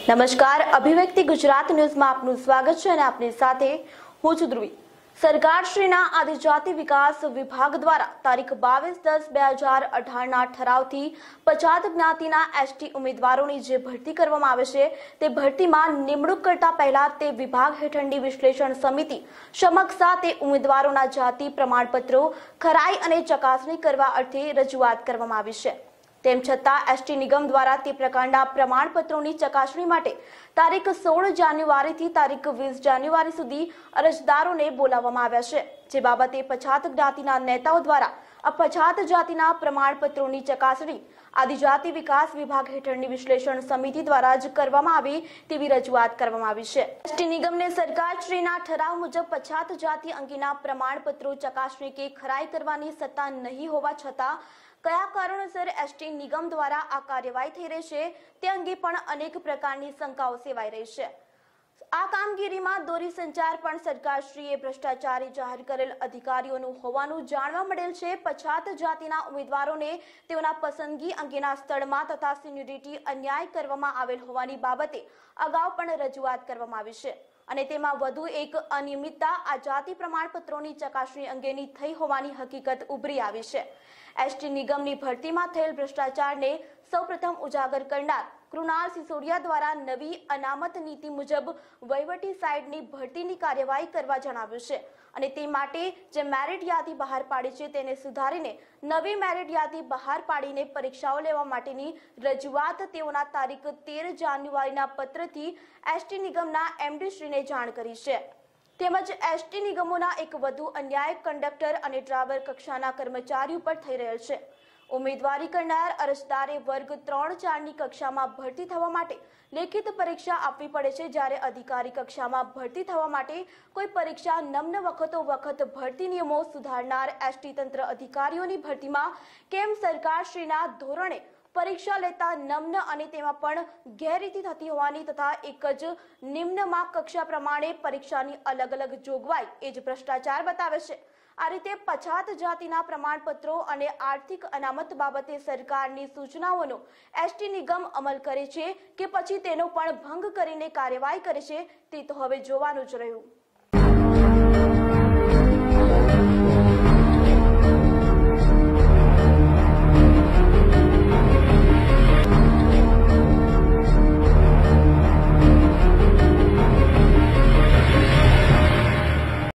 નમસ્કાર, અભિવ્યક્તિ ગુજરાત ન્યૂઝમાં આપનું સ્વાગત છે અને આપની સાથે હું છું ધ્રુવી। સરકારશ્રીના આદિજાતિ વિકાસ વિભાગ દ્વારા તારીખ 22/10/2018ના ઠરાવથી પછાત જ્ઞાતિના એસટી ઉમેદવારોની જે ભરતી કરવામાં આવે છે તે ભરતીમાં નિમણૂક કરતા પહેલા તે વિભાગ હેઠળની વિશ્લેષણ સમિતિ સમક્ષ તે ઉમેદવારોના જાતિ પ્રમાણપત્રો ખરાઈ અને ચકાસણી કરવા અર્થે રજૂઆત કરવામાં આવી છે। તેમ છતાં એસટી નિગમ દ્વારા તે પ્રકારના પ્રમાણપત્રોની ચકાસણી માટે તારીખ 16 જાન્યુઆરીથી તારીખ 20 જાન્યુઆરી સુધી અરજદારોને બોલાવવામાં આવ્યા છે, જે બાબતે પછાત જ્ઞાતિના નેતાઓ દ્વારા આ પછાત જાતિના પ્રમાણપત્રોની ચકાસણી આદિજાતિ વિકાસ વિભાગ હેઠળની વિશ્લેષણ સમિતિ દ્વારા જ કરવામાં આવે તેવી રજૂઆત કરવામાં આવી છે। એસટી નિગમને સરકારશ્રીના ઠરાવ મુજબ પછાત જાતિ અંગેના પ્રમાણપત્રો ચકાસણી કે ખરાઈ કરવાની સત્તા નહીં હોવા છતાં કયા કારણોસર એસટી નિગમ દ્વારા આ કાર્યવાહી થઈ રહી છે તે અંગે પણ અનેક પ્રકારની શંકાઓ સેવાઈ રહી છે। આ કામગીરીમાં દોરી સંચાર પણ સરકારશ્રીએ ભ્રષ્ટાચારી જાહેર કરેલ અધિકારીઓનું હોવાનું જાણવા મળેલ છે। પછાત જાતિના ઉમેદવારોને તેઓના પસંદગી અંગેના સ્થળમાં તથા સિનિયોરિટી અન્યાય કરવામાં આવેલ હોવાની બાબતે અગાઉ પણ રજૂઆત કરવામાં આવી છે અને તેમાં વધુ એક અનિયમિતતા આ જાતિ પ્રમાણપત્રોની ચકાસણી અંગેની થઈ હોવાની હકીકત ઉભરી આવી છે। એસટી નિગમની ભરતીમાં થયેલ ભ્રષ્ટાચારને સૌપ્રથમ ઉજાગર કરનાર કૃણાલ સિસોડિયા દ્વારા નવી અનામત નીતિ મુજબ વહીવટી સાઇડની ભરતીની કાર્યવાહી કરવા જણાવ્યું છે અને તે માટે જે મેરિટ યાદી બહાર પાડી છે તેને સુધારીને નવી મેરિટ યાદી બહાર પાડીને પરીક્ષાઓ લેવા માટેની રજૂઆત તેઓના તારીખ 13 જાન્યુઆરીના પત્રથી એસટી નિગમના એમડી શ્રીને જાણ કરી છે। તેમજ એસટી નિગમોના એક વધુ અન્યાય કંડક્ટર અને ડ્રાઈવર કક્ષાના કર્મચારીઓ પર થઈ રહેલ છે। ઉમેદવારી કરનાર અરજદારે વર્ગ 3-4ની કક્ષામાં ભરતી થવા માટે લેખિત પરીક્ષા આપવી પડે છે, જ્યારે અધિકારી કક્ષામાં ભરતી થવા માટે કોઈ પરીક્ષા નમ્ન વખત ભરતી નિયમો સુધારનાર એસટી તંત્ર અધિકારીઓની ભરતીમાં કેમ સરકારશ્રીના ધોરણે પરીક્ષા લેતા નમ્ન અને તેમાં પણ ગેરરીતિ થતી હોવાની તથા એક જ નિમ્નમાં કક્ષા પ્રમાણે પરીક્ષાની અલગ જોગવાઈ એ જ ભ્રષ્ટાચાર બતાવે છે। આ રીતે પછાત જાતિના પ્રમાણપત્રો અને આર્થિક અનામત બાબતે સરકારની સૂચનાઓનો એસટી નિગમ અમલ કરે છે કે પછી તેનો પણ ભંગ કરીને કાર્યવાહી કરે છે તે તો હવે જોવાનું જ રહ્યું।